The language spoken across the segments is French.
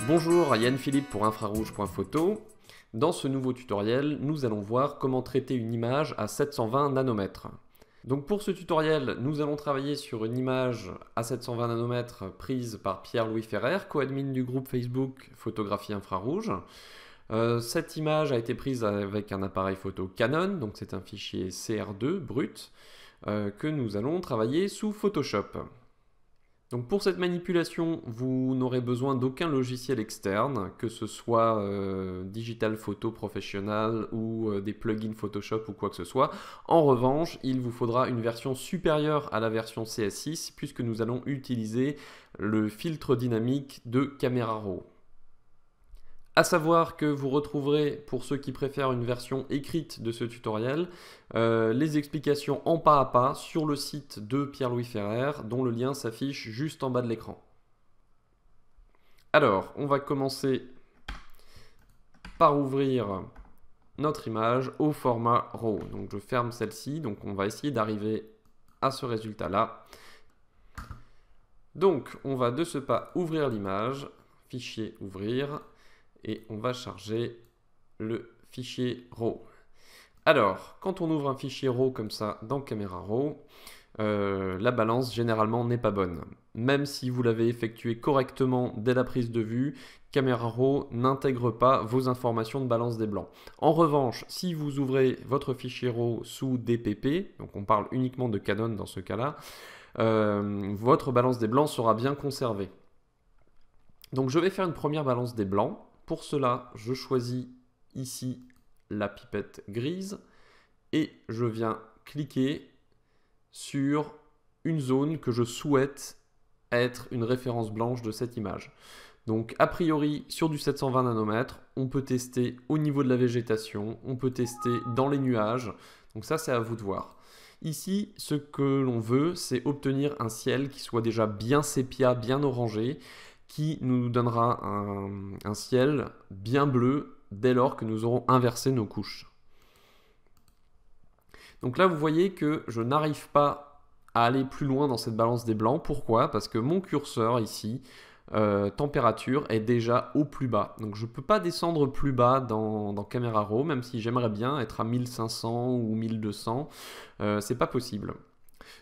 Bonjour, Yann Philippe pour infrarouge.photo. Dans ce nouveau tutoriel, nous allons voir comment traiter une image à 720 nanomètres. Donc pour ce tutoriel, nous allons travailler sur une image à 720 nanomètres prise par Pierre-Louis Ferrer, co-admin du groupe Facebook Photographie Infrarouge. Cette image a été prise avec un appareil photo Canon, donc c'est un fichier CR2 brut que nous allons travailler sous Photoshop. Donc pour cette manipulation, vous n'aurez besoin d'aucun logiciel externe, que ce soit Digital Photo Professional ou des plugins Photoshop ou quoi que ce soit. En revanche, il vous faudra une version supérieure à la version CS6 puisque nous allons utiliser le filtre dynamique de Camera Raw. À savoir que vous retrouverez, pour ceux qui préfèrent une version écrite de ce tutoriel, les explications en pas à pas sur le site de Pierre-Louis Ferrer, dont le lien s'affiche juste en bas de l'écran. Alors, on va commencer par ouvrir notre image au format RAW. Donc je ferme celle-ci, donc on va essayer d'arriver à ce résultat-là. Donc on va de ce pas ouvrir l'image, fichier ouvrir, et on va charger le fichier RAW. Alors, quand on ouvre un fichier RAW comme ça dans Camera Raw, la balance généralement n'est pas bonne. Même si vous l'avez effectué correctement dès la prise de vue, Camera Raw n'intègre pas vos informations de balance des blancs. En revanche, si vous ouvrez votre fichier RAW sous DPP, donc on parle uniquement de Canon dans ce cas-là, votre balance des blancs sera bien conservée. Donc je vais faire une première balance des blancs. Pour cela, je choisis ici la pipette grise et je viens cliquer sur une zone que je souhaite être une référence blanche de cette image. Donc a priori sur du 720 nanomètres, on peut tester au niveau de la végétation, on peut tester dans les nuages, donc ça c'est à vous de voir. Ici, ce que l'on veut, c'est obtenir un ciel qui soit déjà bien sépia, bien orangé, qui nous donnera un ciel bien bleu dès lors que nous aurons inversé nos couches. Donc là, vous voyez que je n'arrive pas à aller plus loin dans cette balance des blancs. Pourquoi? Parce que mon curseur ici, température, est déjà au plus bas. Donc je ne peux pas descendre plus bas dans Camera Raw, même si j'aimerais bien être à 1500 ou 1200. C'est pas possible.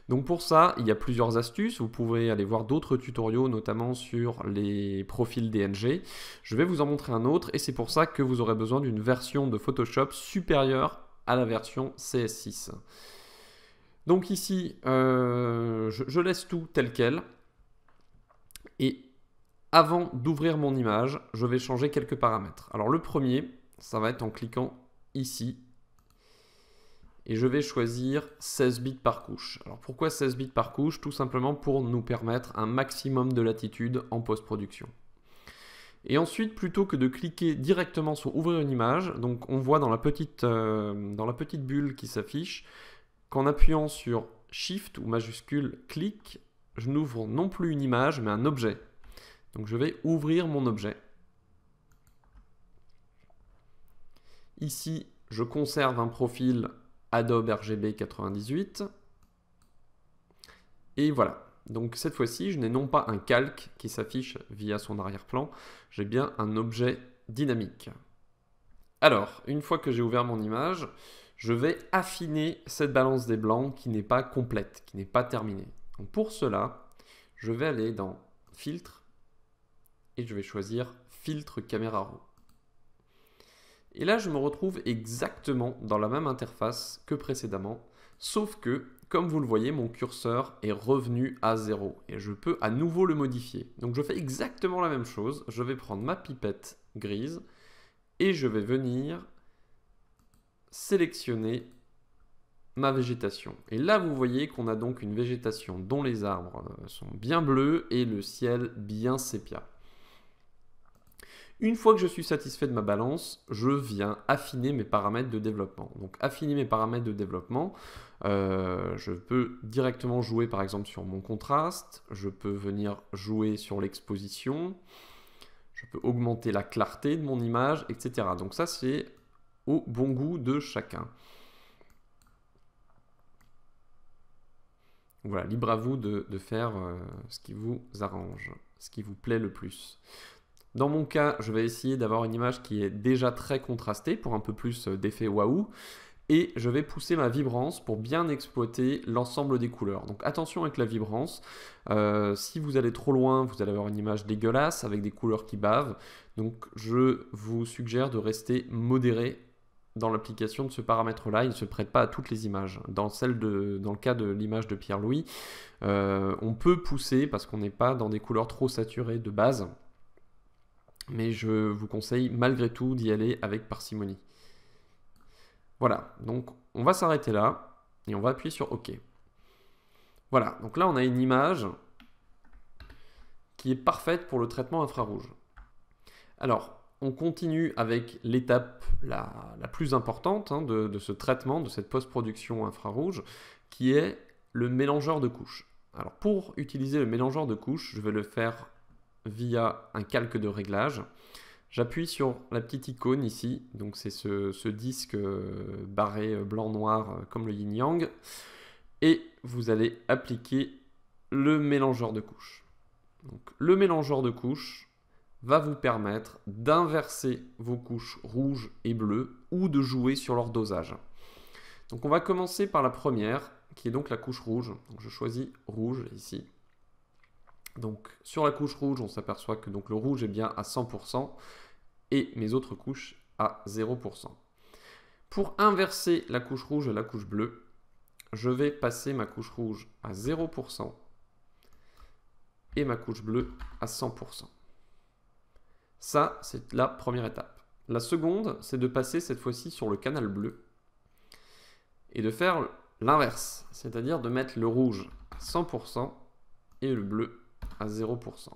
Donc pour ça, il y a plusieurs astuces. Vous pouvez aller voir d'autres tutoriaux, notamment sur les profils DNG. Je vais vous en montrer un autre et c'est pour ça que vous aurez besoin d'une version de Photoshop supérieure à la version CS6. Donc ici, je laisse tout tel quel. Et avant d'ouvrir mon image, je vais changer quelques paramètres. Alors le premier, ça va être en cliquant ici. Et je vais choisir 16 bits par couche. Alors pourquoi 16 bits par couche? Tout simplement pour nous permettre un maximum de latitude en post-production. Et ensuite, plutôt que de cliquer directement sur ouvrir une image, donc on voit dans la petite bulle qui s'affiche, qu'en appuyant sur Shift ou majuscule clic, je n'ouvre non plus une image mais un objet. Donc je vais ouvrir mon objet. Ici, je conserve un profil Adobe RGB 98. Et voilà. Donc cette fois-ci, je n'ai non pas un calque qui s'affiche via son arrière-plan, j'ai bien un objet dynamique. Alors, une fois que j'ai ouvert mon image, je vais affiner cette balance des blancs qui n'est pas complète, qui n'est pas terminée. Donc pour cela, je vais aller dans Filtre et je vais choisir Filtre Camera Raw. Et là, je me retrouve exactement dans la même interface que précédemment, sauf que, comme vous le voyez, mon curseur est revenu à 0 et je peux à nouveau le modifier. Donc je fais exactement la même chose, je vais prendre ma pipette grise et je vais venir sélectionner ma végétation. Et là, vous voyez qu'on a donc une végétation dont les arbres sont bien bleus et le ciel bien sépia. Une fois que je suis satisfait de ma balance, je viens affiner mes paramètres de développement. Donc affiner mes paramètres de développement, je peux directement jouer par exemple sur mon contraste, je peux venir jouer sur l'exposition, je peux augmenter la clarté de mon image, etc. Donc ça c'est au bon goût de chacun. Voilà, libre à vous de faire ce qui vous arrange, ce qui vous plaît le plus. Dans mon cas, je vais essayer d'avoir une image qui est déjà très contrastée pour un peu plus d'effet waouh. Et je vais pousser ma vibrance pour bien exploiter l'ensemble des couleurs. Donc attention avec la vibrance, si vous allez trop loin, vous allez avoir une image dégueulasse avec des couleurs qui bavent. Donc je vous suggère de rester modéré dans l'application de ce paramètre-là. Il ne se prête pas à toutes les images. Dans le cas de l'image de Pierre-Louis, on peut pousser parce qu'on n'est pas dans des couleurs trop saturées de base. Mais je vous conseille malgré tout d'y aller avec parcimonie. Voilà, donc on va s'arrêter là et on va appuyer sur OK. Voilà, donc là on a une image qui est parfaite pour le traitement infrarouge. Alors, on continue avec l'étape la plus importante de ce traitement, de cette post-production infrarouge, qui est le mélangeur de couches. Alors pour utiliser le mélangeur de couches, je vais le faire via un calque de réglage. J'appuie sur la petite icône ici, donc c'est ce disque barré blanc-noir comme le yin-yang, et vous allez appliquer le mélangeur de couches. Donc, le mélangeur de couches va vous permettre d'inverser vos couches rouges et bleues ou de jouer sur leur dosage. Donc on va commencer par la première, qui est donc la couche rouge. Donc, je choisis rouge ici. Donc sur la couche rouge, on s'aperçoit que donc, le rouge est bien à 100%, et mes autres couches à 0%. Pour inverser la couche rouge et la couche bleue, je vais passer ma couche rouge à 0% et ma couche bleue à 100%. Ça, c'est la première étape. La seconde, c'est de passer cette fois-ci sur le canal bleu et de faire l'inverse, c'est-à-dire de mettre le rouge à 100% et le bleu à 0%.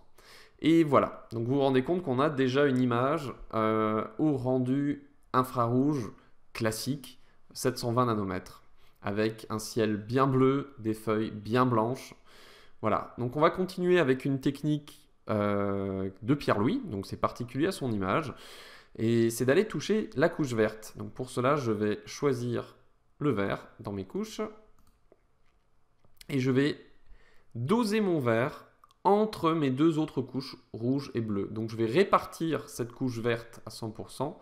Et voilà, donc vous vous rendez compte qu'on a déjà une image au rendu infrarouge classique, 720 nanomètres, avec un ciel bien bleu, des feuilles bien blanches. Voilà, donc on va continuer avec une technique de Pierre-Louis, donc c'est particulier à son image, et c'est d'aller toucher la couche verte. Donc pour cela, je vais choisir le vert dans mes couches, et je vais doser mon vert entre mes deux autres couches rouge et bleu. Donc je vais répartir cette couche verte à 100%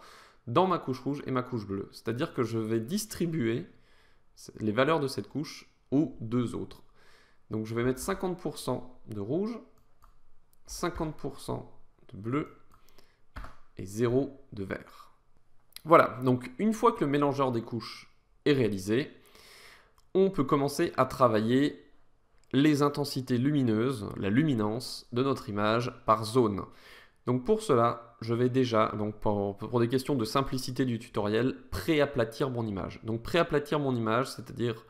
dans ma couche rouge et ma couche bleue. C'est-à-dire que je vais distribuer les valeurs de cette couche aux deux autres. Donc je vais mettre 50% de rouge, 50% de bleu et 0 de vert. Voilà, donc une fois que le mélangeur des couches est réalisé, on peut commencer à travailler les intensités lumineuses, la luminance de notre image par zone. Donc pour cela, je vais déjà, donc pour des questions de simplicité du tutoriel, préaplatir mon image. Donc préaplatir mon image, c'est-à-dire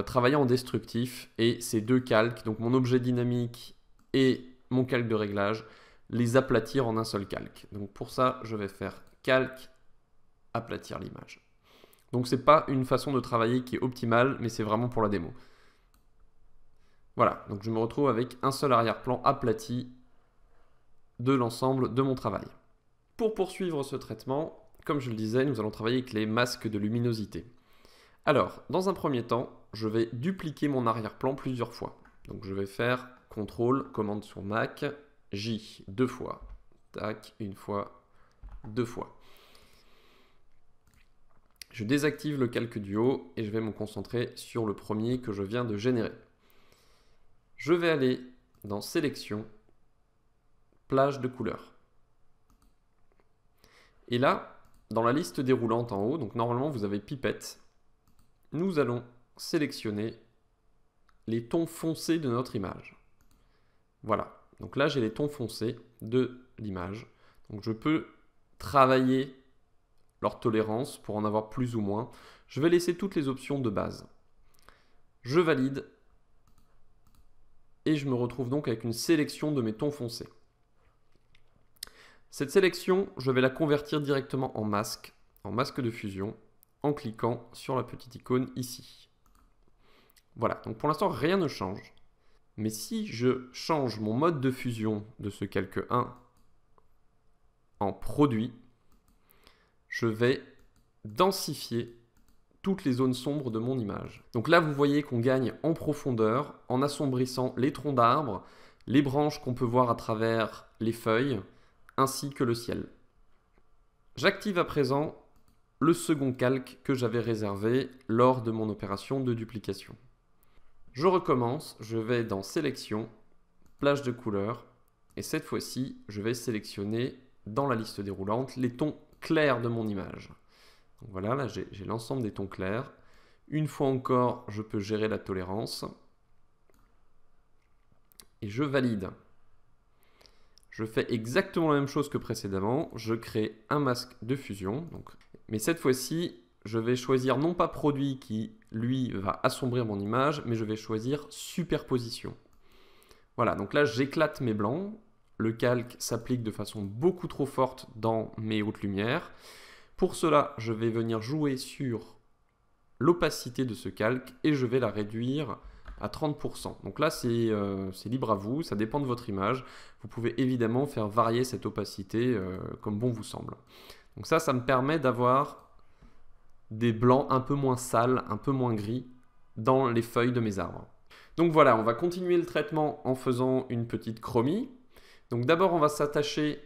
travailler en destructif et ces deux calques, donc mon objet dynamique et mon calque de réglage, les aplatir en un seul calque. Donc pour ça, je vais faire calque, aplatir l'image. Donc c'est pas une façon de travailler qui est optimale, mais c'est vraiment pour la démo. Voilà, donc je me retrouve avec un seul arrière-plan aplati de l'ensemble de mon travail. Pour poursuivre ce traitement, comme je le disais, nous allons travailler avec les masques de luminosité. Alors, dans un premier temps, je vais dupliquer mon arrière-plan plusieurs fois. Donc je vais faire CTRL, commande sur Mac, J, deux fois, tac, une fois, deux fois. Je désactive le calque du haut et je vais me concentrer sur le premier que je viens de générer. Je vais aller dans Sélection, Plage de couleurs. Et là, dans la liste déroulante en haut, donc normalement vous avez pipette, nous allons sélectionner les tons foncés de notre image. Voilà, donc là j'ai les tons foncés de l'image. Donc je peux travailler leur tolérance pour en avoir plus ou moins. Je vais laisser toutes les options de base. Je valide. Et je me retrouve donc avec une sélection de mes tons foncés. Cette sélection, je vais la convertir directement en masque de fusion, en cliquant sur la petite icône ici. Voilà, donc pour l'instant rien ne change. Mais si je change mon mode de fusion de ce calque 1 en produit, je vais densifier toutes les zones sombres de mon image. Donc là, vous voyez qu'on gagne en profondeur en assombrissant les troncs d'arbres, les branches qu'on peut voir à travers les feuilles, ainsi que le ciel. J'active à présent le second calque que j'avais réservé lors de mon opération de duplication. Je recommence, je vais dans Sélection, Plage de couleurs, et cette fois-ci, je vais sélectionner dans la liste déroulante les tons clairs de mon image. Donc voilà, là j'ai l'ensemble des tons clairs. Une fois encore, je peux gérer la tolérance. Et je valide. Je fais exactement la même chose que précédemment. Je crée un masque de fusion. Mais cette fois-ci, je vais choisir non pas produit qui, lui, va assombrir mon image, mais je vais choisir superposition. Voilà, donc là, j'éclate mes blancs. Le calque s'applique de façon beaucoup trop forte dans mes hautes lumières. Pour cela, je vais venir jouer sur l'opacité de ce calque et je vais la réduire à 30%. Donc là, c'est libre à vous, ça dépend de votre image. Vous pouvez évidemment faire varier cette opacité comme bon vous semble. Donc ça me permet d'avoir des blancs un peu moins sales, un peu moins gris dans les feuilles de mes arbres. Donc voilà, on va continuer le traitement en faisant une petite chromie. Donc d'abord, on va s'attacher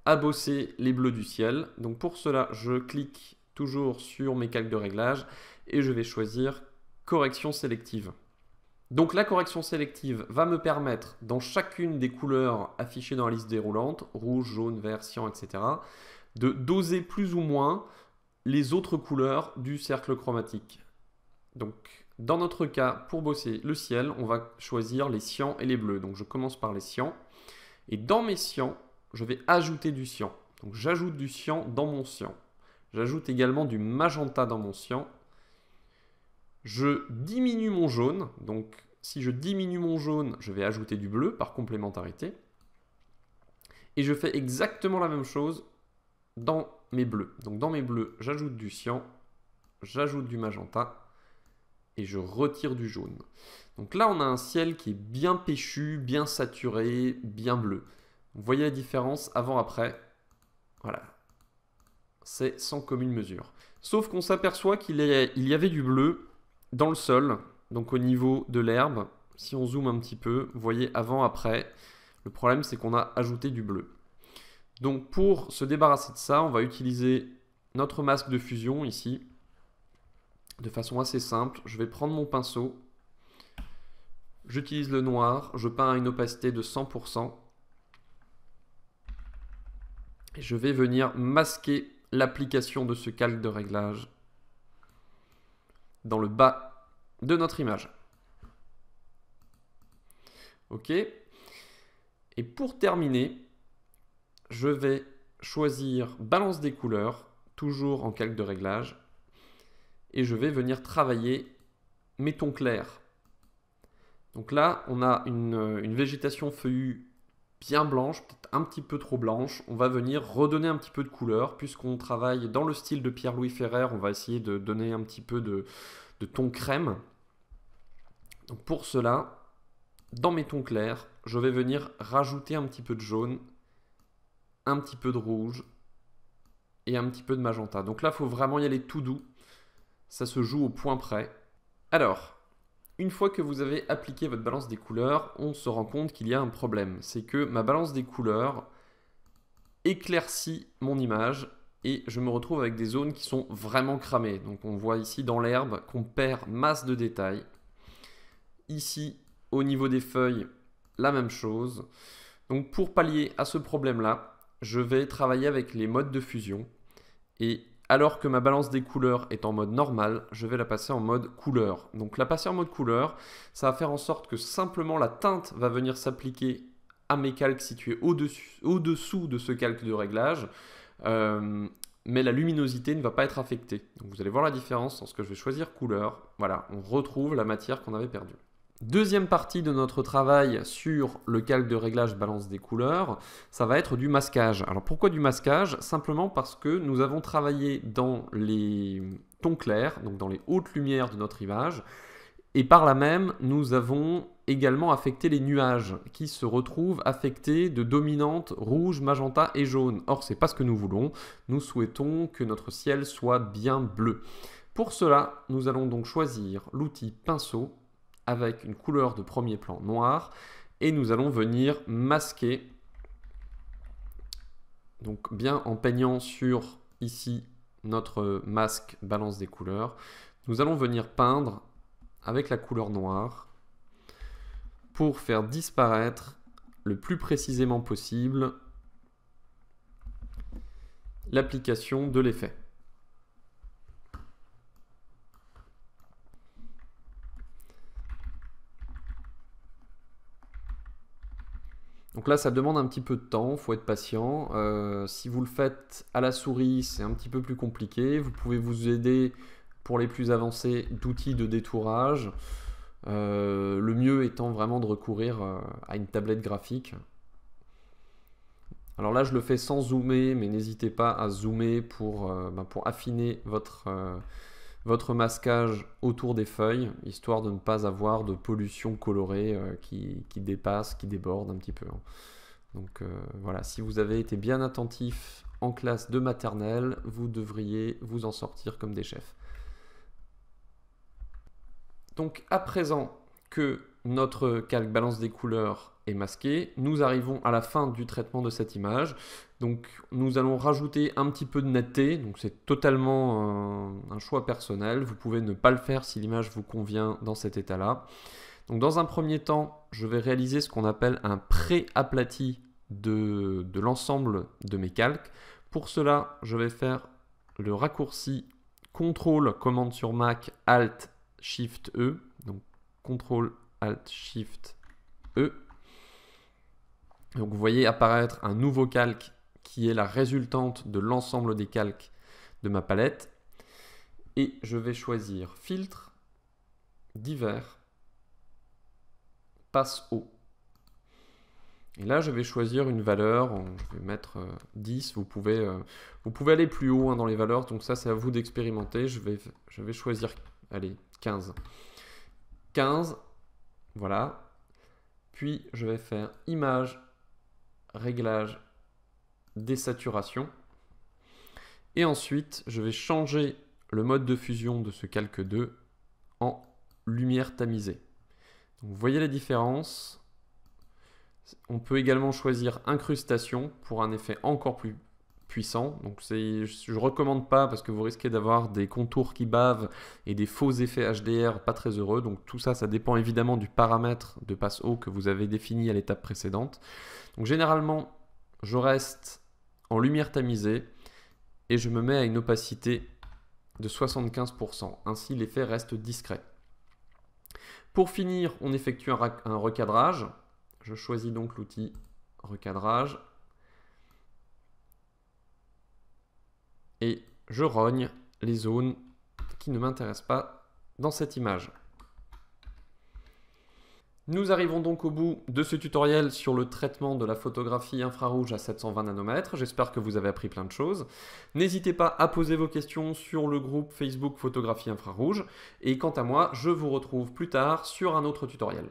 à bosser les bleus du ciel. Donc pour cela, je clique toujours sur mes calques de réglage et je vais choisir correction sélective. Donc la correction sélective va me permettre, dans chacune des couleurs affichées dans la liste déroulante, rouge, jaune, vert, cyan, etc., de doser plus ou moins les autres couleurs du cercle chromatique. Donc dans notre cas, pour bosser le ciel, on va choisir les cyans et les bleus. Donc je commence par les cyans. Et dans mes cyans, je vais ajouter du cyan. Donc j'ajoute du cyan dans mon cyan. J'ajoute également du magenta dans mon cyan. Je diminue mon jaune, donc si je diminue mon jaune, je vais ajouter du bleu par complémentarité. Et je fais exactement la même chose dans mes bleus. Donc dans mes bleus, j'ajoute du cyan, j'ajoute du magenta et je retire du jaune. Donc là, on a un ciel qui est bien péchu, bien saturé, bien bleu. Vous voyez la différence avant-après? Voilà. C'est sans commune mesure. Sauf qu'on s'aperçoit qu'il y avait du bleu dans le sol, donc au niveau de l'herbe. Si on zoome un petit peu, vous voyez avant-après. Le problème, c'est qu'on a ajouté du bleu. Donc pour se débarrasser de ça, on va utiliser notre masque de fusion ici. De façon assez simple, je vais prendre mon pinceau. J'utilise le noir, je peins à une opacité de 100%. Et je vais venir masquer l'application de ce calque de réglage dans le bas de notre image. OK. Et pour terminer, je vais choisir balance des couleurs, toujours en calque de réglage. Et je vais venir travailler mes tons clairs. Donc là, on a une végétation feuillue bien blanche, peut-être un petit peu trop blanche. On va venir redonner un petit peu de couleur, puisqu'on travaille dans le style de Pierre-Louis Ferrer. On va essayer de donner un petit peu de ton crème. Donc pour cela, dans mes tons clairs, je vais venir rajouter un petit peu de jaune, un petit peu de rouge et un petit peu de magenta. Donc là, il faut vraiment y aller tout doux. Ça se joue au point près. Alors, une fois que vous avez appliqué votre balance des couleurs, on se rend compte qu'il y a un problème. C'est que ma balance des couleurs éclaircit mon image et je me retrouve avec des zones qui sont vraiment cramées. Donc on voit ici dans l'herbe qu'on perd masse de détails. Ici, au niveau des feuilles, la même chose. Donc pour pallier à ce problème-là, je vais travailler avec les modes de fusion. Et alors que ma balance des couleurs est en mode normal, je vais la passer en mode couleur. Donc la passer en mode couleur, ça va faire en sorte que simplement la teinte va venir s'appliquer à mes calques situés au-dessous de ce calque de réglage. Mais la luminosité ne va pas être affectée. Donc vous allez voir la différence lorsque je vais choisir couleur. Voilà, on retrouve la matière qu'on avait perdue. Deuxième partie de notre travail sur le calque de réglage balance des couleurs, ça va être du masquage. Alors pourquoi du masquage? Simplement parce que nous avons travaillé dans les tons clairs, donc dans les hautes lumières de notre image, et par là même, nous avons également affecté les nuages qui se retrouvent affectés de dominantes rouge, magenta et jaune. Or, ce n'est pas ce que nous voulons. Nous souhaitons que notre ciel soit bien bleu. Pour cela, nous allons donc choisir l'outil pinceau avec une couleur de premier plan noir et nous allons venir masquer donc bien en peignant sur ici notre masque balance des couleurs, nous allons venir peindre avec la couleur noire pour faire disparaître le plus précisément possible l'application de l'effet. Donc là, ça demande un petit peu de temps, il faut être patient. Si vous le faites à la souris, c'est un petit peu plus compliqué. Vous pouvez vous aider, pour les plus avancés, d'outils de détourage. Le mieux étant vraiment de recourir à une tablette graphique. Alors là, je le fais sans zoomer, mais n'hésitez pas à zoomer pour affiner votre masquage autour des feuilles, histoire de ne pas avoir de pollution colorée qui dépasse, qui déborde un petit peu. Donc voilà, si vous avez été bien attentif en classe de maternelle, vous devriez vous en sortir comme des chefs. Donc à présent que notre calque balance des couleurs est masqué, nous arrivons à la fin du traitement de cette image. Donc nous allons rajouter un petit peu de netteté, donc c'est totalement un choix personnel. Vous pouvez ne pas le faire si l'image vous convient dans cet état-là. Donc dans un premier temps, je vais réaliser ce qu'on appelle un pré-aplati de l'ensemble de mes calques. Pour cela, je vais faire le raccourci CTRL, commande sur Mac, Alt, Shift E, donc CTRL, Alt, Shift E. Donc vous voyez apparaître un nouveau calque qui est la résultante de l'ensemble des calques de ma palette. Et je vais choisir Filtre, Divers, Passe haut. Et là, je vais choisir une valeur, je vais mettre 10, vous pouvez aller plus haut dans les valeurs, donc ça c'est à vous d'expérimenter. Je vais choisir, allez, 15. 15, voilà. Puis je vais faire Image, Réglage, Désaturation. Et ensuite, je vais changer le mode de fusion de ce calque 2 en lumière tamisée. Donc, vous voyez la différence. On peut également choisir incrustation pour un effet encore plus puissant. Donc je ne recommande pas parce que vous risquez d'avoir des contours qui bavent et des faux effets HDR pas très heureux. Donc tout ça, ça dépend évidemment du paramètre de passe haut que vous avez défini à l'étape précédente. Donc généralement, je reste en lumière tamisée et je me mets à une opacité de 75%. Ainsi, l'effet reste discret. Pour finir, on effectue un recadrage. Je choisis donc l'outil recadrage et je rogne les zones qui ne m'intéressent pas dans cette image. Nous arrivons donc au bout de ce tutoriel sur le traitement de la photographie infrarouge à 720 nanomètres. J'espère que vous avez appris plein de choses. N'hésitez pas à poser vos questions sur le groupe Facebook Photographie infrarouge. Et quant à moi, je vous retrouve plus tard sur un autre tutoriel.